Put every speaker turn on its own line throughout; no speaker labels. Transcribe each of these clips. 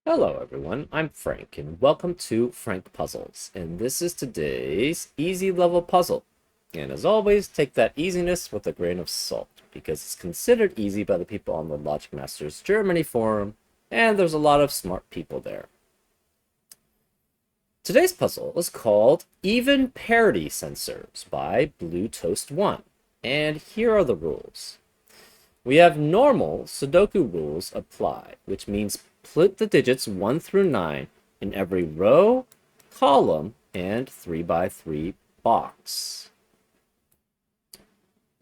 Hello everyone, I'm Frank and welcome to Frank Puzzles, and this is today's easy level puzzle. And as always, take that easiness with a grain of salt, because it's considered easy by the people on the Logic Masters Germany forum, and there's a lot of smart people there. Today's puzzle is called Even Parity Sensors by Blue Toast 1, and here are the rules. We have normal Sudoku rules apply, which means put the digits 1 through 9 in every row, column, and 3x3 box.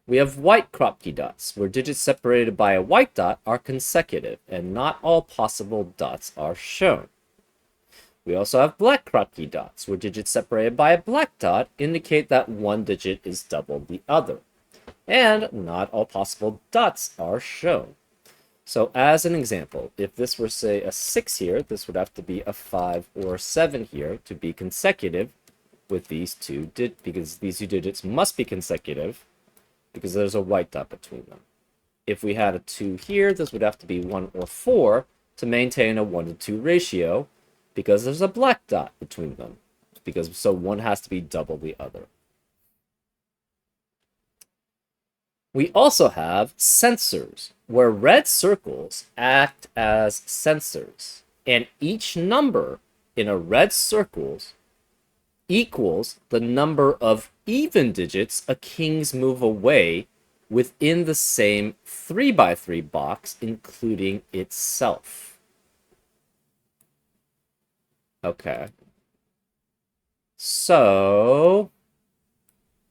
We have white crop key dots, where digits separated by a white dot are consecutive, and not all possible dots are shown. We also have black crop key dots, where digits separated by a black dot indicate that one digit is double the other, and not all possible dots are shown. So as an example, if this were, say, a 6 here, this would have to be a 5 or a 7 here to be consecutive with these two because these two digits must be consecutive because there's a white dot between them. If we had a 2 here, this would have to be 1 or 4 to maintain a 1 to 2 ratio because there's a black dot between them. So one has to be double the other. We also have sensors, where red circles act as sensors, and each number in a red circle equals the number of even digits a king's move away within the same 3x3 box, including itself. Okay. So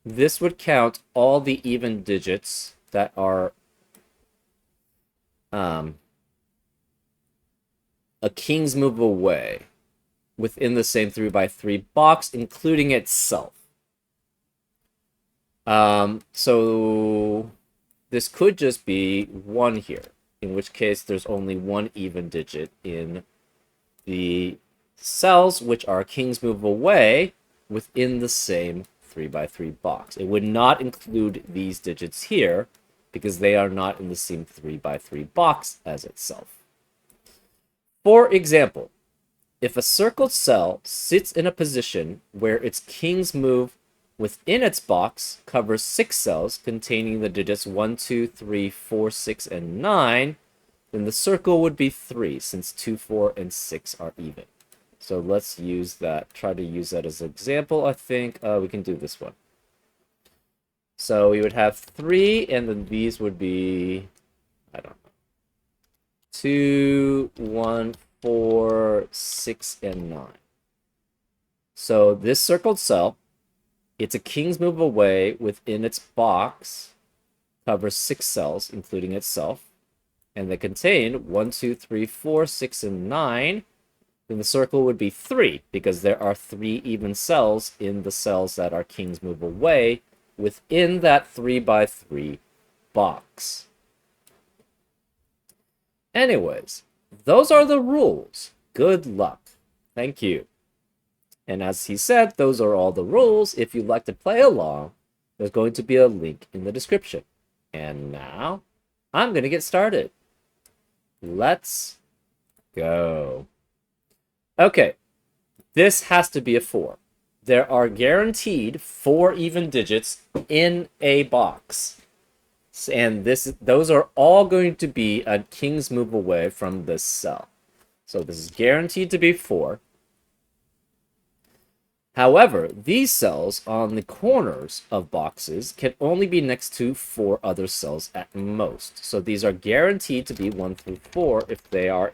this would count all the even digits that are a king's move away within the same 3x3 box, including itself. So this could just be 1 here, in which case there's only one even digit in the cells which are king's move away within the same 3x3 box. It would not include these digits here because they are not in the same 3x3 box as itself. For example, if a circled cell sits in a position where its king's move within its box covers 6 cells containing the digits 1, 2, 3, 4, 6, and 9, then the circle would be 3 since 2, 4, and 6 are even. So let's use that, try to use that as an example. I think we can do this one. So we would have 3, and then these would be, I don't know, 2, 1, 4, 6, and 9. So this circled cell, it's a king's move away within its box, covers 6 cells, including itself, and they contain 1, 2, 3, 4, 6, and 9. Then the circle would be 3, because there are 3 even cells in the cells that are king's move away within that 3x3 box. Anyways, those are the rules. Good luck. Thank you. And as he said, those are all the rules. If you'd like to play along, there's going to be a link in the description. And now, I'm going to get started. Let's go. Okay, this has to be a 4. There are guaranteed 4 even digits in a box. And those are all going to be a king's move away from this cell. So this is guaranteed to be 4. However, these cells on the corners of boxes can only be next to 4 other cells at most. So these are guaranteed to be 1 through 4 if they are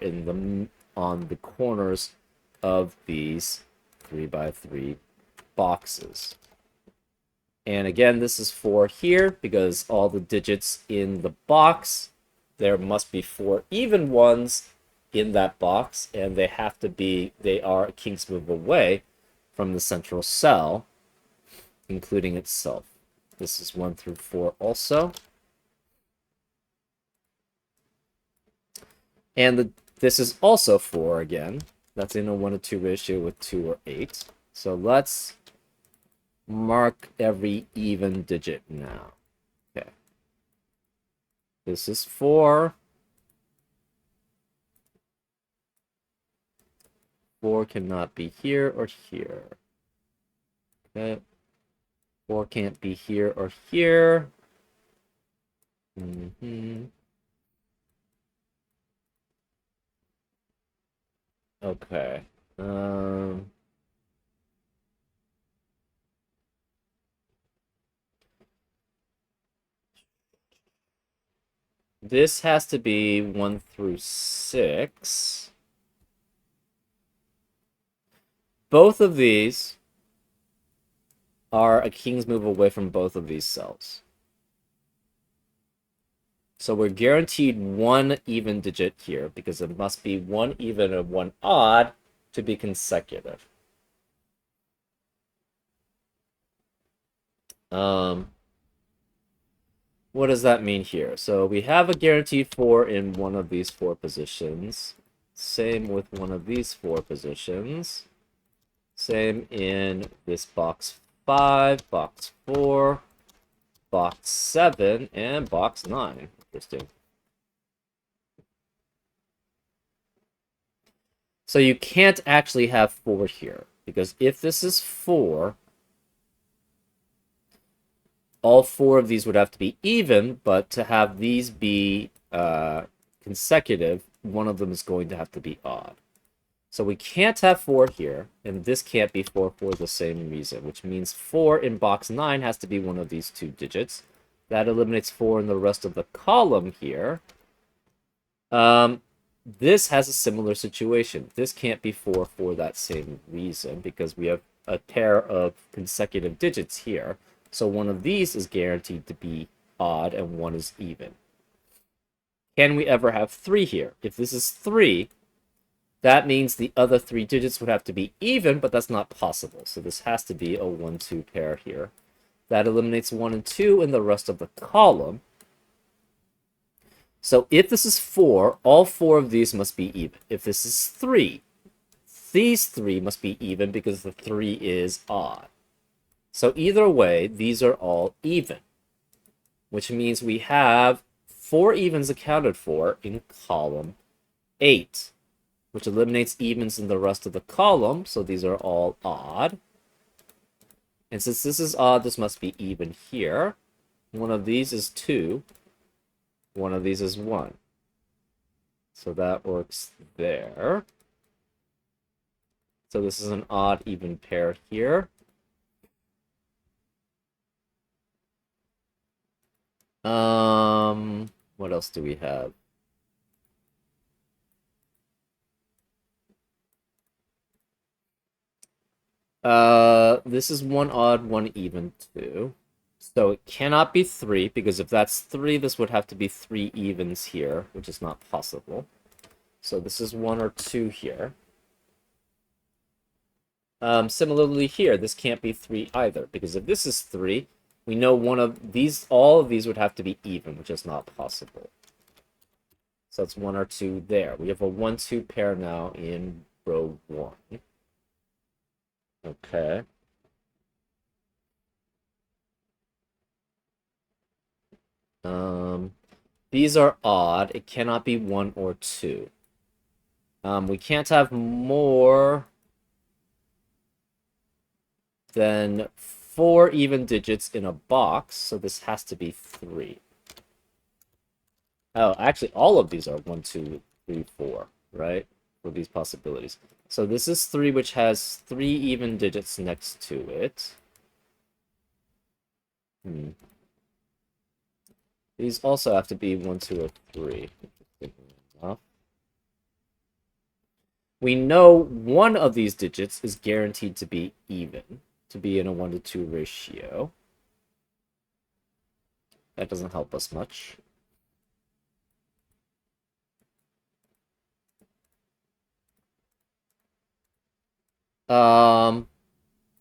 on the corners of these 3x3 boxes. And again, this is 4 here because all the digits in the box, there must be 4 even ones in that box, and they are a king's move away from the central cell, including itself. This is 1 through 4 also. And this is also 4 again. That's in a 1 to 2 ratio with 2 or 8. So let's mark every even digit now. Okay. This is 4. 4 cannot be here or here. Okay. 4 can't be here or here. Okay. This has to be 1 through 6. Both of these are a king's move away from both of these cells. So we're guaranteed 1 even digit here because it must be 1 even and 1 odd to be consecutive. What does that mean here? So we have a guaranteed 4 in one of these 4 positions. Same with one of these 4 positions. Same in this box 5, box 4, box 7, and box 9. Interesting. So you can't actually have 4 here, because if this is 4, all 4 of these would have to be even, but to have these be consecutive, one of them is going to have to be odd. So we can't have 4 here, and this can't be 4 for the same reason, which means 4 in box 9 has to be one of these 2 digits. That eliminates 4 in the rest of the column here. This has a similar situation. This can't be 4 for that same reason, because we have a pair of consecutive digits here. So one of these is guaranteed to be odd, and one is even. Can we ever have 3 here? If this is 3, that means the other 3 digits would have to be even, but that's not possible. So this has to be a 1-2 pair here. That eliminates 1 and 2 in the rest of the column. So if this is 4, all 4 of these must be even. If this is 3, these 3 must be even because the 3 is odd. So either way, these are all even, which means we have 4 evens accounted for in column 8, which eliminates evens in the rest of the column, so these are all odd. And since this is odd, this must be even here. One of these is 2. One of these is 1. So that works there. So this is an odd even pair here. What else do we have? This is 1 odd, 1 even, 2. So it cannot be 3, because if that's 3, this would have to be 3 evens here, which is not possible. So this is 1 or 2 here. Similarly here, this can't be 3 either, because if this is 3, we know all of these would have to be even, which is not possible. So it's 1 or 2 there. We have a 1-2 pair now in row 1. Okay. These are odd. It cannot be 1 or 2. We can't have more than 4 even digits in a box, so this has to be 3. Oh, actually, all of these are 1, 2, 3, 4, right? For these possibilities. So this is 3, which has 3 even digits next to it. These also have to be 1, 2, or 3. We know one of these digits is guaranteed to be even, to be in a 1-to-2 ratio. That doesn't help us much.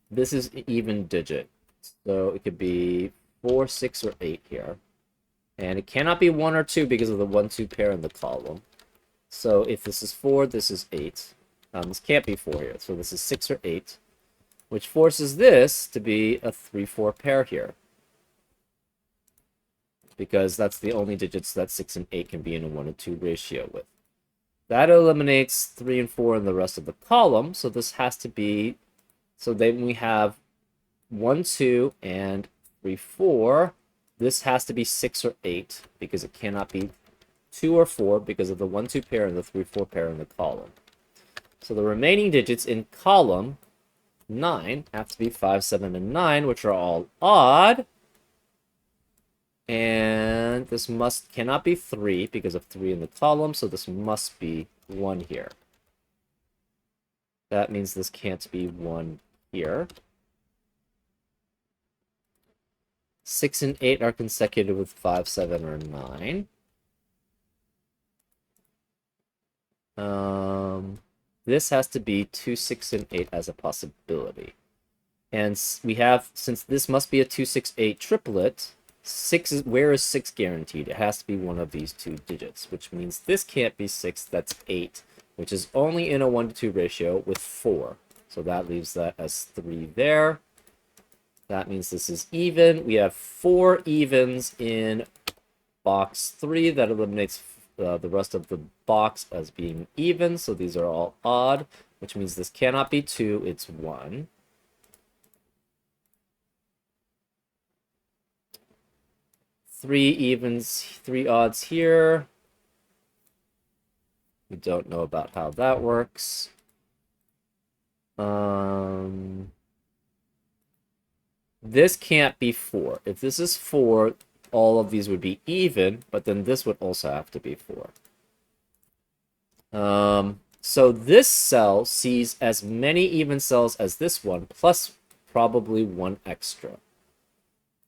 This is an even digit, so it could be 4, 6, or 8 here. And it cannot be 1 or 2 because of the 1-2 pair in the column. So if this is 4, this is 8. This can't be 4 here, so this is 6 or 8, which forces this to be a 3-4 pair here, because that's the only digits that 6 and 8 can be in a 1-to-2 ratio with. That eliminates 3 and 4 in the rest of the column. So this has to be, so then we have 1, 2, and 3, 4. This has to be 6 or 8 because it cannot be 2 or 4 because of the 1, 2 pair and the 3, 4 pair in the column. So the remaining digits in column 9 have to be 5, 7, and 9, which are all odd. And this cannot be 3 because of 3 in the column, so this must be 1 here. That means this can't be 1 here. 6 and 8 are consecutive with 5, 7, or 9. This has to be 2, 6, and 8 as a possibility. And we have, since this must be a 2, 6, 8 triplet, where is 6 guaranteed? It has to be one of these two digits, which means this can't be 6, that's 8, which is only in a 1 to 2 ratio with 4. So that leaves that as 3 there. That means this is even. We have 4 evens in box 3. That eliminates the rest of the box as being even. So these are all odd, which means this cannot be 2, it's 1. Three evens, 3 odds here. We don't know about how that works. This can't be 4. If this is 4, all of these would be even, but then this would also have to be 4. So this cell sees as many even cells as this one, plus probably 1 extra.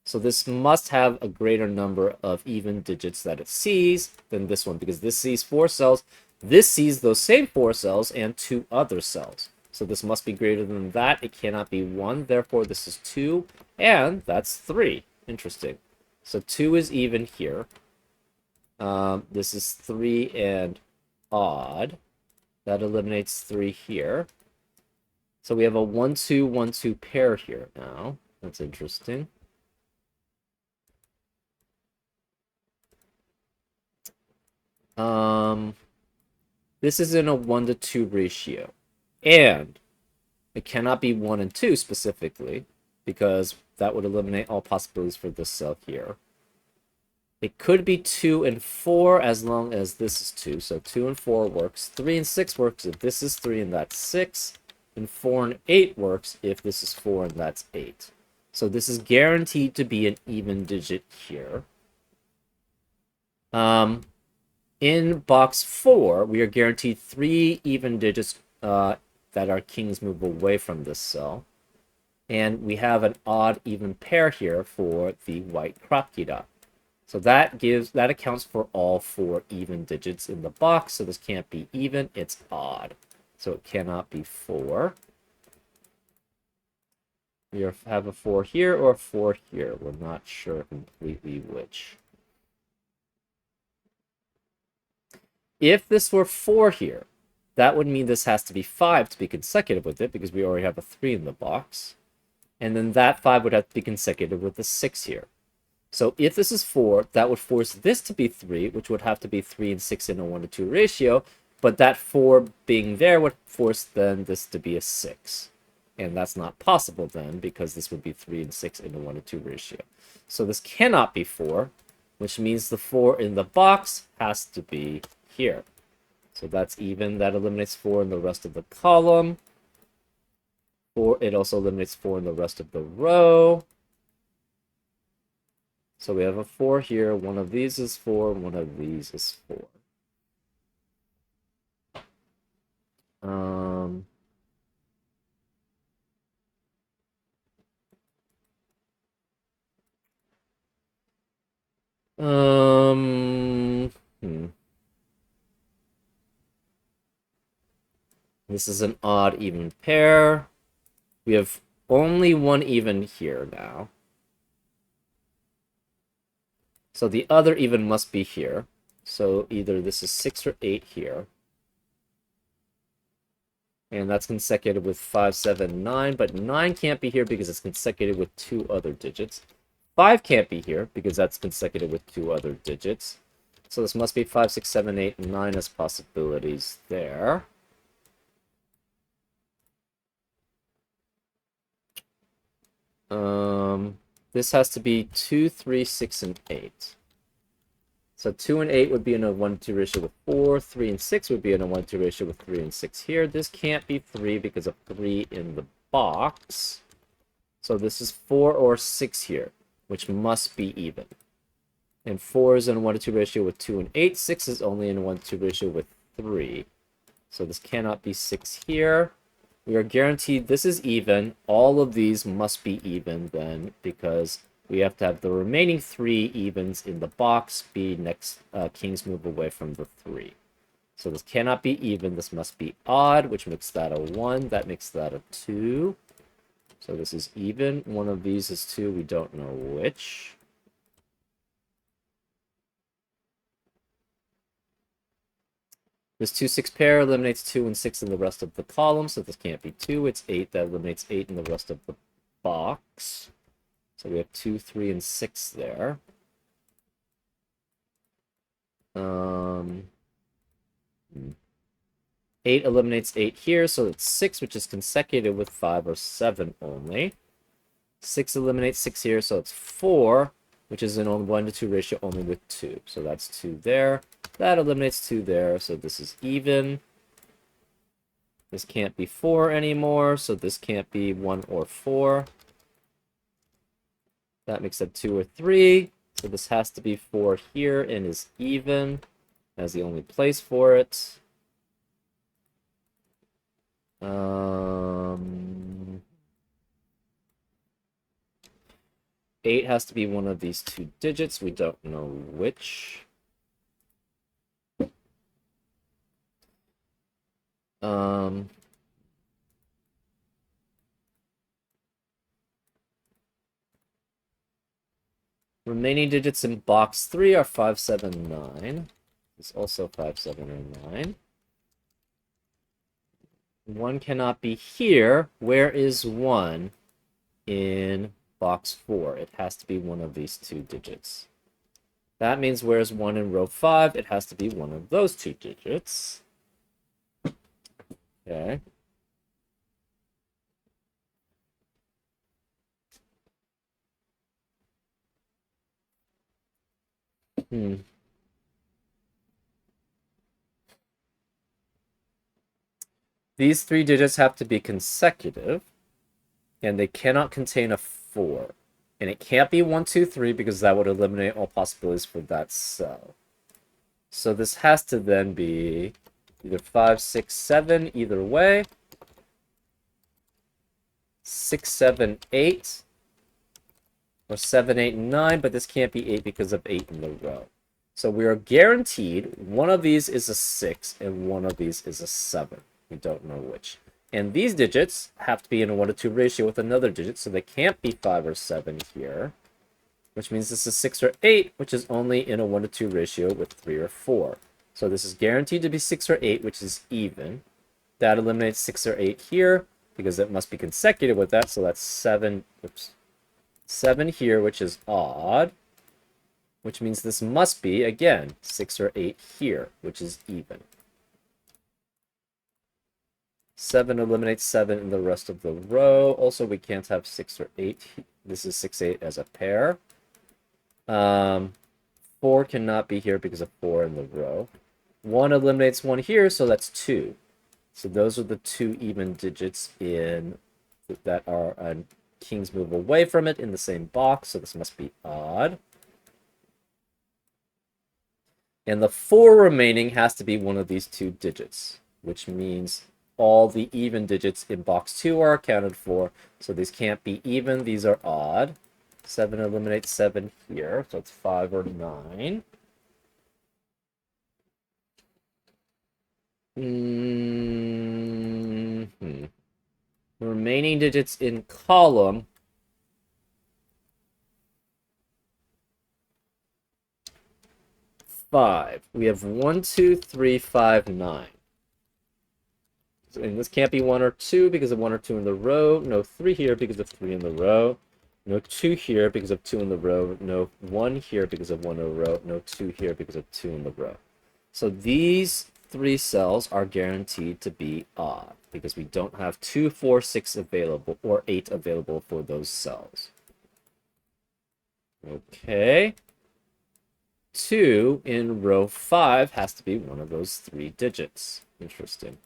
So this must have a greater number of even digits that it sees than this one, because this sees 4 cells. This sees those same 4 cells and 2 other cells. So this must be greater than that. It cannot be 1. Therefore, this is 2. And that's 3. Interesting. So 2 is even here. This is 3 and odd. That eliminates 3 here. So we have a 1, 2, 1, 2 pair here now. That's interesting. This is in a 1 to 2 ratio. And it cannot be 1 and 2 specifically, because that would eliminate all possibilities for this cell here. It could be 2 and 4 as long as this is 2. So 2 and 4 works. 3 and 6 works if this is 3 and that's 6. And 4 and 8 works if this is 4 and that's 8. So this is guaranteed to be an even digit here. In box 4, we are guaranteed 3 even digits that our kings move away from this cell. And we have an odd even pair here for the white Kropkida. So that accounts for all 4 even digits in the box. So this can't be even, it's odd. So it cannot be 4. We have a 4 here or a 4 here. We're not sure completely which. If this were 4 here, that would mean this has to be 5 to be consecutive with it, because we already have a 3 in the box. And then that 5 would have to be consecutive with the 6 here. So if this is 4, that would force this to be 3, which would have to be 3 and 6 in a 1 to 2 ratio. But that 4 being there would force then this to be a 6. And that's not possible then, because this would be 3 and 6 in a 1 to 2 ratio. So this cannot be 4, which means the 4 in the box has to be here. So that's even. That eliminates 4 in the rest of the column. It also eliminates 4 in the rest of the row. So we have a 4 here. One of these is 4. One of these is 4. This is an odd even pair. We have only 1 even here now. So the other even must be here. So either this is 6 or 8 here. And that's consecutive with 5, 7, 9. But 9 can't be here because it's consecutive with 2 other digits. 5 can't be here because that's consecutive with 2 other digits. So this must be 5, 6, 7, 8, 9 as possibilities there. This has to be 2, 3, 6, and 8. So 2 and 8 would be in a 1-2 ratio with 4. 3 and 6 would be in a 1-2 ratio with 3 and 6 here. This can't be 3 because of 3 in the box. So this is 4 or 6 here, which must be even. And 4 is in a 1-2 ratio with 2 and 8. 6 is only in a 1-2 ratio with 3. So this cannot be 6 here. We are guaranteed this is even. All of these must be even then, because we have to have the remaining 3 evens in the box be next king's move away from the 3. So this cannot be even. This must be odd, which makes that a 1. That makes that a 2. So this is even. One of these is 2. We don't know which. This 2, 6 pair eliminates 2 and 6 in the rest of the column, so this can't be 2. It's 8. That eliminates 8 in the rest of the box. So we have 2, 3, and 6 there. 8 eliminates 8 here, so it's 6, which is consecutive with 5 or 7 only. 6 eliminates 6 here, so it's 4, which is in a 1-to-2 ratio only with 2. So that's 2 there. That eliminates 2 there, so this is even. This can't be 4 anymore, so this can't be 1 or 4. That makes it 2 or 3, so this has to be 4 here and is even. That's the only place for it. 8 has to be one of these 2 digits. We don't know which. Remaining digits in box 3 are 5, 7, 9. It's also 5, 7, or 9. 1 cannot be here. Where is 1 in box 4? It has to be one of these 2 digits. That means where's 1 in row 5? It has to be one of those 2 digits. Okay. These 3 digits have to be consecutive, and they cannot contain a 4. And it can't be 1, 2, 3 because that would eliminate all possibilities for that cell. So this has to then be either 5, 6, 7, either way. 6, 7, 8. Or 7, 8, 9, but this can't be 8 because of 8 in the row. So we are guaranteed one of these is a 6 and one of these is a 7. We don't know which. And these digits have to be in a 1-to-2 ratio with another digit, so they can't be 5 or 7 here. Which means this is 6 or 8, which is only in a 1-to-2 ratio with 3 or 4. So this is guaranteed to be 6 or 8, which is even. That eliminates 6 or 8 here, because it must be consecutive with that, so that's 7, oops. 7 here, which is odd, which means this must be, again, 6 or 8 here, which is even. 7 eliminates 7 in the rest of the row. Also, we can't have 6 or 8. This is 6, 8 as a pair. 4 cannot be here because of 4 in the row. 1 eliminates 1 here, so that's 2. So those are the 2 even digits in that are king's move away from it in the same box, so this must be odd. And the 4 remaining has to be one of these 2 digits, which means all the even digits in box 2 are accounted for, so these can't be even, these are odd. 7 eliminates 7 here, so it's 5 or 9. Remaining digits in column five. We have 1, 2, 3, 5, 9. And this can't be 1 or 2 because of 1 or 2 in the row. No 3 here because of 3 in the row. No 2 here because of 2 in the row. No 1 here because of 1 in a row. No 2 here because of 2 in the row. So these 3 cells are guaranteed to be odd because we don't have 2, 4, 6 available or 8 available for those cells. Okay. 2 in row 5 has to be one of those 3 digits. Interesting.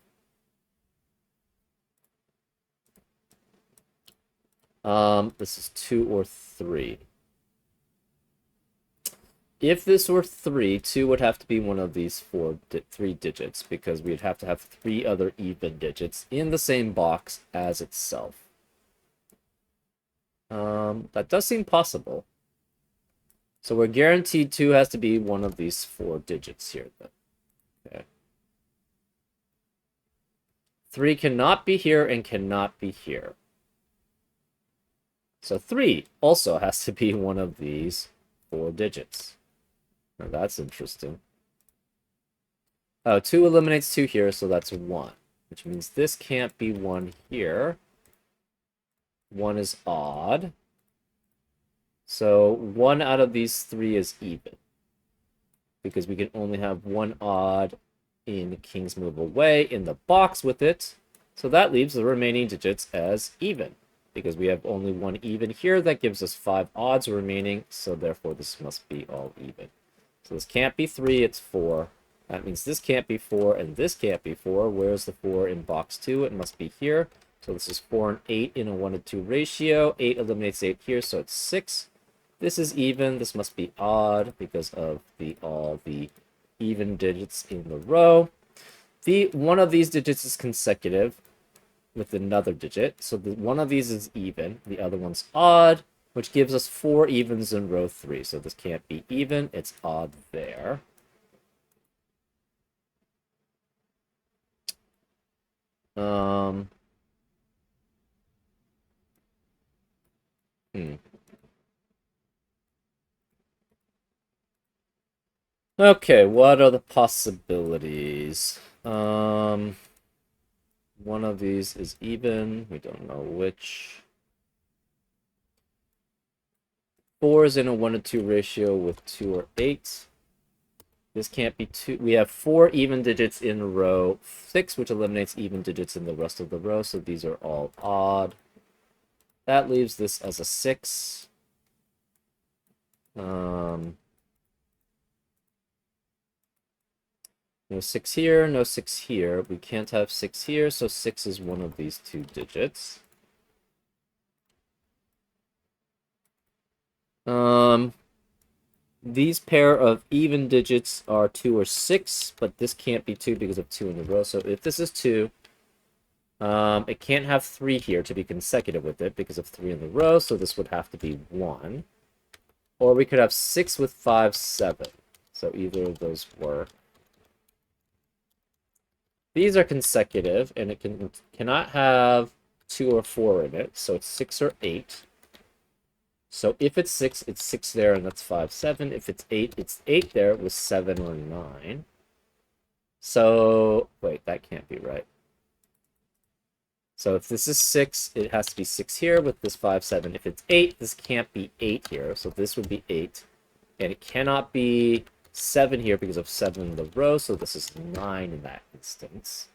This is 2 or 3. If this were 3, 2 would have to be one of these 3 digits because we'd have to have 3 other even digits in the same box as itself. That does seem possible. So we're guaranteed 2 has to be one of these 4 digits here, then. Okay. 3 cannot be here and cannot be here. So 3 also has to be one of these 4 digits. Now that's interesting. Oh, 2 eliminates 2 here, so that's 1. Which means this can't be 1 here. 1 is odd. So 1 out of these 3 is even. Because we can only have 1 odd in King's Move Away in the box with it. So that leaves the remaining digits as even. Because we have only 1 even here, that gives us 5 odds remaining. So therefore this must be all even. So this can't be 3, it's 4. That means this can't be 4 and this can't be 4. Where's the 4 in box 2? It must be here. So this is 4 and 8 in a 1 to 2 ratio. 8 eliminates 8 here, so it's 6. This is even. This must be odd because of all the even digits in the row. One of these digits is consecutive with another digit. So one of these is even. The other one's odd, which gives us 4 evens in row 3. So this can't be even. It's odd there. Okay, what are the possibilities? One of these is even. We don't know which. 4 is in a 1 to 2 ratio with 2 or 8. This can't be 2. We have 4 even digits in row 6, which eliminates even digits in the rest of the row, so these are all odd. That leaves this as a 6. No 6 here, no 6 here. We can't have 6 here, so 6 is one of these 2 digits. These pair of even digits are 2 or 6, but this can't be 2 because of 2 in a row. So if this is 2, it can't have 3 here to be consecutive with it because of 3 in the row, so this would have to be 1. Or we could have 6 with 5, 7. So either of those work. These are consecutive, and it cannot have 2 or 4 in it, so it's 6 or 8. So if it's 6, it's 6 there, and that's 5, 7. If it's 8, it's 8 there with 7 or 9. So, wait, that can't be right. So if this is 6, it has to be 6 here with this 5, 7. If it's 8, this can't be 8 here, so this would be 8. And it cannot be 7 here because of 7 in the row, so this is 9 in that instance.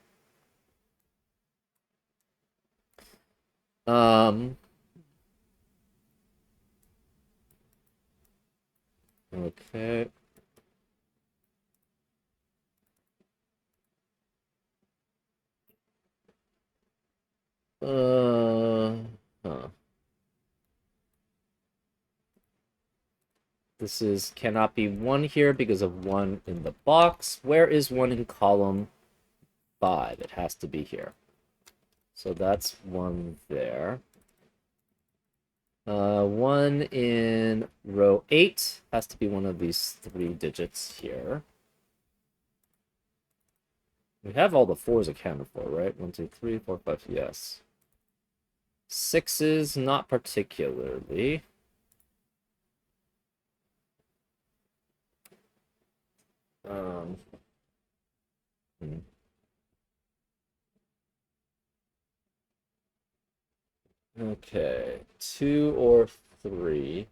Okay. Huh. This is cannot be 1 here because of 1 in the box. Where is 1 in column 5? It has to be here. So that's 1 there. 1 in row 8 has to be one of these 3 digits here. We have all the 4s accounted for, right? 1, 2, 3, 4, 5, yes. 6s, not particularly. Okay, 2 or 3.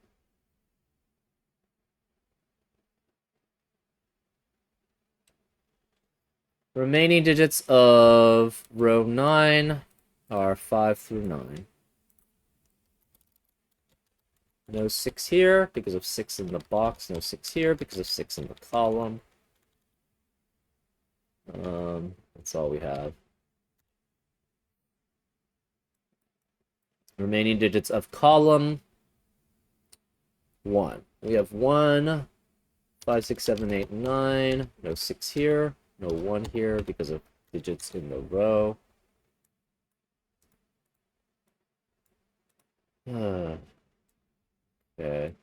Remaining digits of row 9 are 5 through 9. No 6 here because of 6 in the box. No 6 here because of 6 in the column. That's all we have. Remaining digits of column 1. We have 1, 5, 6, 7, 8, 9. No 6 here. No 1 here because of digits in the row. Okay.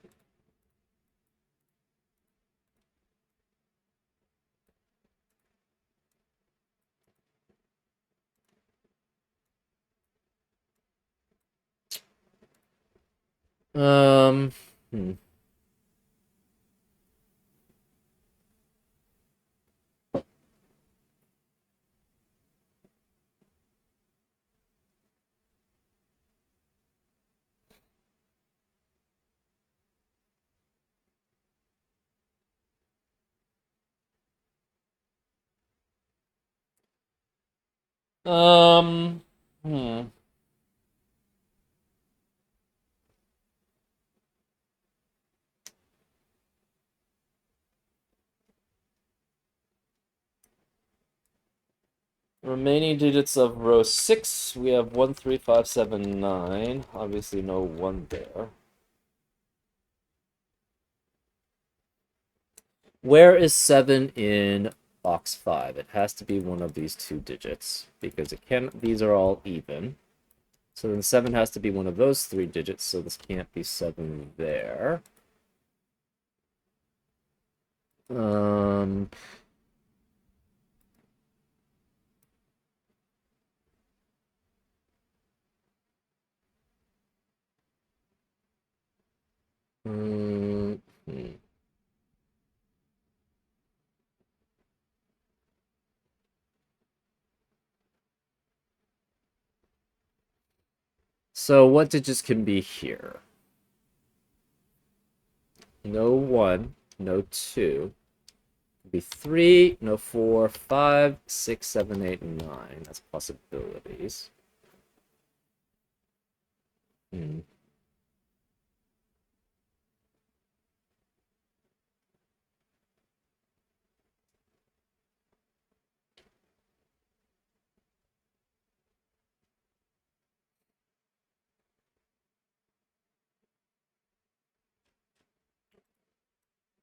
Um, hmm. Um, hmm. Remaining digits of row 6, we have 1, 3, 5, 7, 9. Obviously no 1 there. Where is 7 in box 5? It has to be one of these 2 digits because it can. These are all even. So then 7 has to be one of those 3 digits, so this can't be 7 there. Um, hmm. So what digits can be here? No 1, no 2. Be 3, no 4, 5, 6, 7, 8, 9. That's possibilities. Hmm.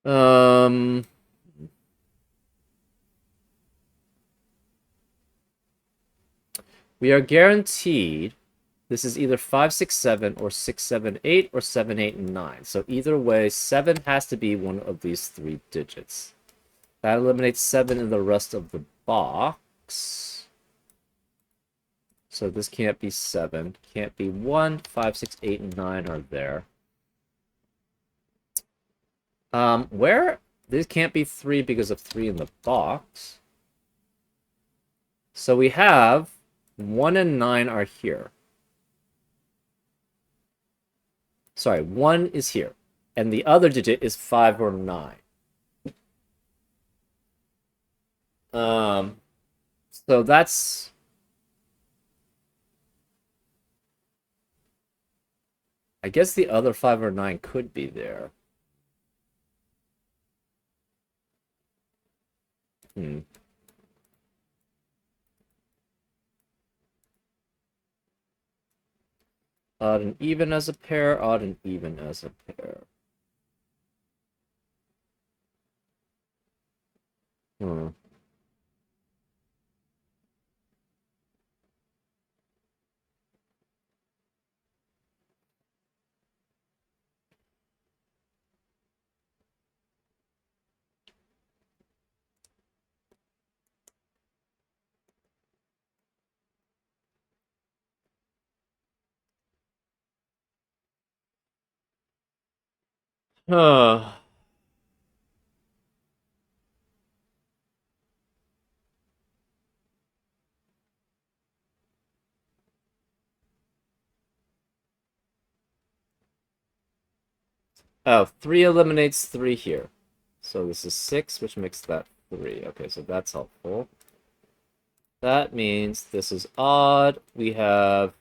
Um, we are guaranteed this is either 5, 6, 7, or 6, 7, 8, or 7, 8, and 9. So either way, 7 has to be one of these 3 digits. That eliminates 7 in the rest of the box. So this can't be 7. Can't be 1, 5, 6, 8, and 9 are there. Where? This can't be 3 because of 3 in the box. So we have 1 and 9 are here. Sorry, 1 is here. And the other digit is 5 or 9. So that's... I guess the other 5 or 9 could be there. Hmm. Odd and even as a pair, odd and even as a pair. Hmm. Huh. Oh, 3 eliminates 3 here. So this is 6, which makes that 3. Okay, so that's helpful. That means this is odd. We have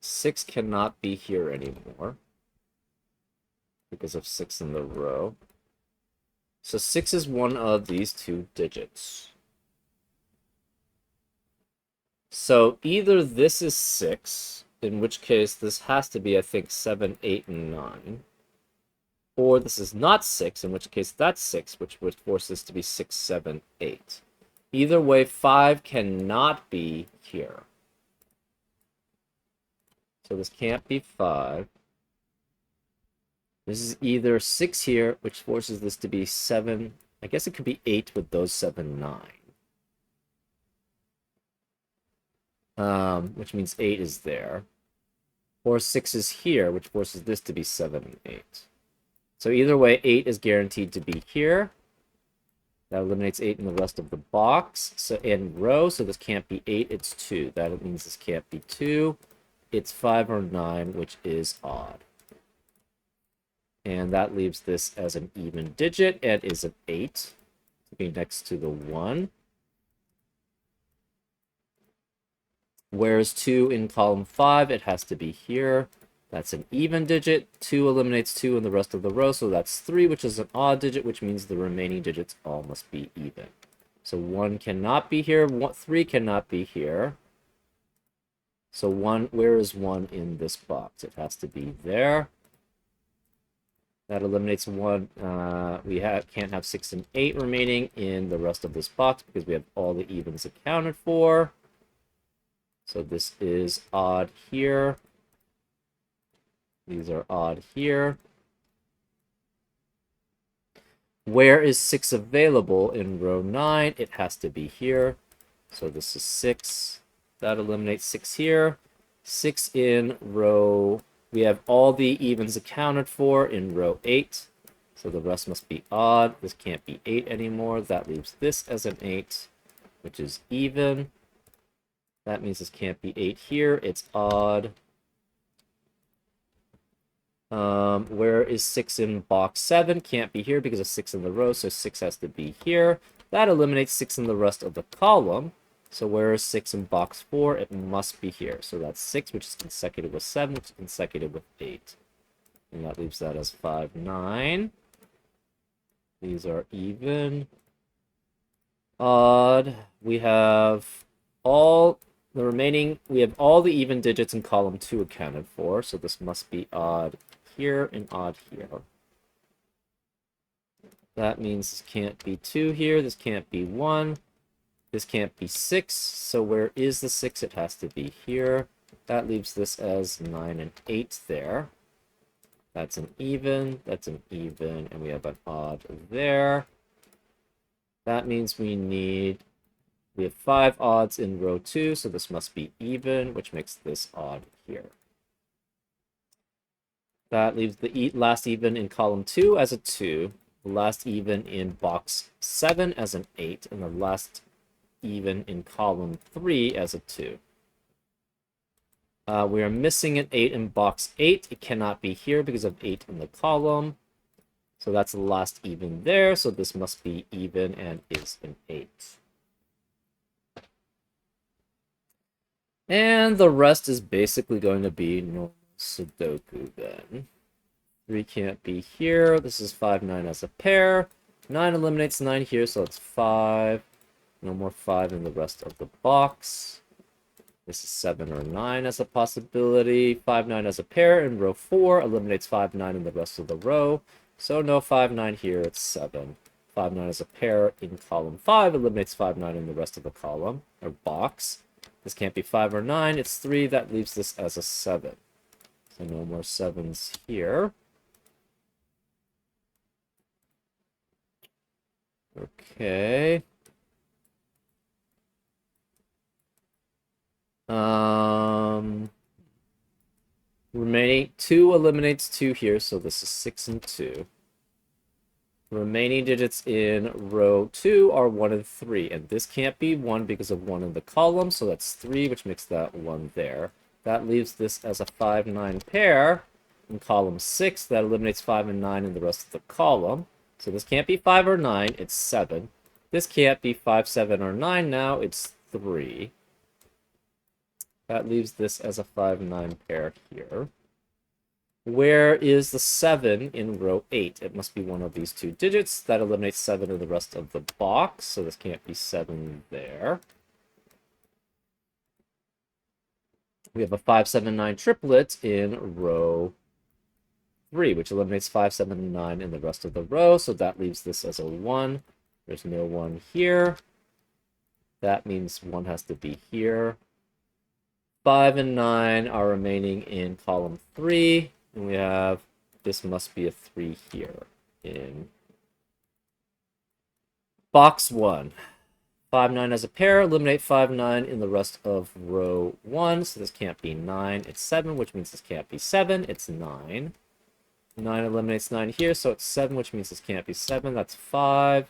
6 cannot be here anymore because of 6 in the row. So 6 is one of these two digits. So either this is 6, in which case this has to be, I think, 7, 8, and 9. Or this is not 6, in which case that's 6, which would force this to be 6, 7, 8. Either way, 5 cannot be here. So this can't be 5. This is either 6 here, which forces this to be 7. I guess it could be 8 with those 7, 9. Which means 8 is there. Or 6 is here, which forces this to be 7 and 8. So either way, 8 is guaranteed to be here. That eliminates 8 in the rest of the box. So in row, so this can't be 8, it's 2. That means this can't be 2. It's 5 or 9, which is odd. And that leaves this as an even digit and is an 8 to be next to the 1. Whereas 2 in column 5, it has to be here. That's an even digit. 2 eliminates 2 in the rest of the row, so that's 3, which is an odd digit, which means the remaining digits all must be even. So 1 cannot be here. 3 cannot be here. So 1, where is 1 in this box? It has to be there. That eliminates 1. We can't have 6 and 8 remaining in the rest of this box because we have all the evens accounted for. So this is odd here. These are odd here. Where is 6 available in row 9? It has to be here. So this is 6. That eliminates 6 here. 6 in row... We have all the evens accounted for in row 8. So the rest must be odd. This can't be 8 anymore. That leaves this as an 8, which is even. That means this can't be 8 here. It's odd. Where is 6 in box 7? Can't be here because of 6 in the row, so 6 has to be here. That eliminates 6 in the rest of the column. So where is 6 in box 4? It must be here. So that's 6, which is consecutive with 7, which is consecutive with 8. And that leaves that as 5, 9. These are even. Odd. We have all the remaining, we have all the even digits in column 2 accounted for. So this must be odd here and odd here. That means this can't be 2 here. This can't be 1. This can't be 6, so where is the 6? It has to be here. That leaves this as 9 and 8 there. That's an even, and we have an odd there. That means we have 5 odds in row 2, so this must be even, which makes this odd here. That leaves the last even in column 2 as a 2, the last even in box 7 as an 8, and the last even in column 3 as a 2. We are missing an 8 in box 8. It cannot be here because of 8 in the column. So that's the last even there. So this must be even and is an 8. And the rest is basically going to be normal Sudoku then. 3 can't be here. This is 5, 9 as a pair. 9 eliminates 9 here, so it's 5. No more 5 in the rest of the box. This is 7 or 9 as a possibility. 5, 9 as a pair in row 4. Eliminates 5, 9 in the rest of the row. So no 5, 9 here. It's 7. 5, 9 as a pair in column 5. Eliminates 5, 9 in the rest of the column or box. This can't be 5 or 9. It's 3. That leaves this as a 7. So no more 7s here. Okay. Remaining 2 eliminates 2 here, so this is 6 and 2. Remaining digits in row 2 are 1 and 3, and this can't be 1 because of 1 in the column, so that's 3, which makes that 1 there. That leaves this as a 5, 9 pair, in column 6. That eliminates 5 and 9 in the rest of the column. So this can't be 5 or 9, it's 7. This can't be 5, 7, or 9 now, it's 3. That leaves this as a 5, 9 pair here. Where is the 7 in row 8? It must be one of these two digits. That eliminates 7 in the rest of the box, so this can't be 7 there. We have a 5, 7, 9 triplet in row 3, which eliminates 5, 7, and 9 in the rest of the row, so that leaves this as a 1. There's no 1 here. That means 1 has to be here. 5 and 9 are remaining in column 3, and we have, this must be a 3 here in box 1. 5, 9 as a pair, eliminate 5, 9 in the rest of row 1, so this can't be 9, it's 7, which means this can't be 7, it's 9. 9 eliminates 9 here, so it's 7, which means this can't be 7, that's 5.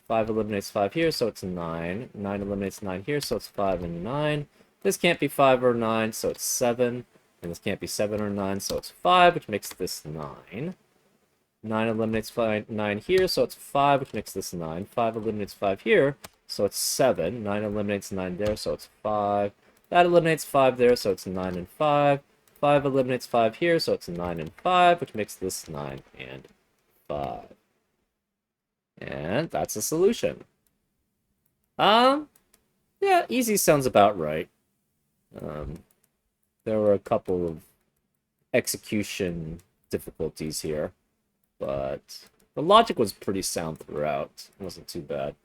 5 eliminates 5 here, so it's 9. 9 eliminates 9 here, so it's 5 and 9. This can't be 5 or 9, so it's 7. And this can't be 7 or 9, so it's 5, which makes this 9. 9 eliminates 9 here, so it's 5, which makes this 9. 5 eliminates 5 here, so it's 7. 9 eliminates 9 there, so it's 5. That eliminates 5 there, so it's 9 and 5. 5 eliminates 5 here, so it's 9 and 5, which makes this 9 and 5. And that's a solution. Yeah, easy sounds about right. There were a couple of execution difficulties here, but the logic was pretty sound throughout. It wasn't too bad.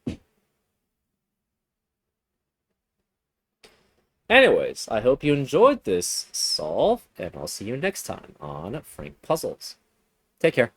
Anyways, I hope you enjoyed this solve, and I'll see you next time on Frank Puzzles. Take care.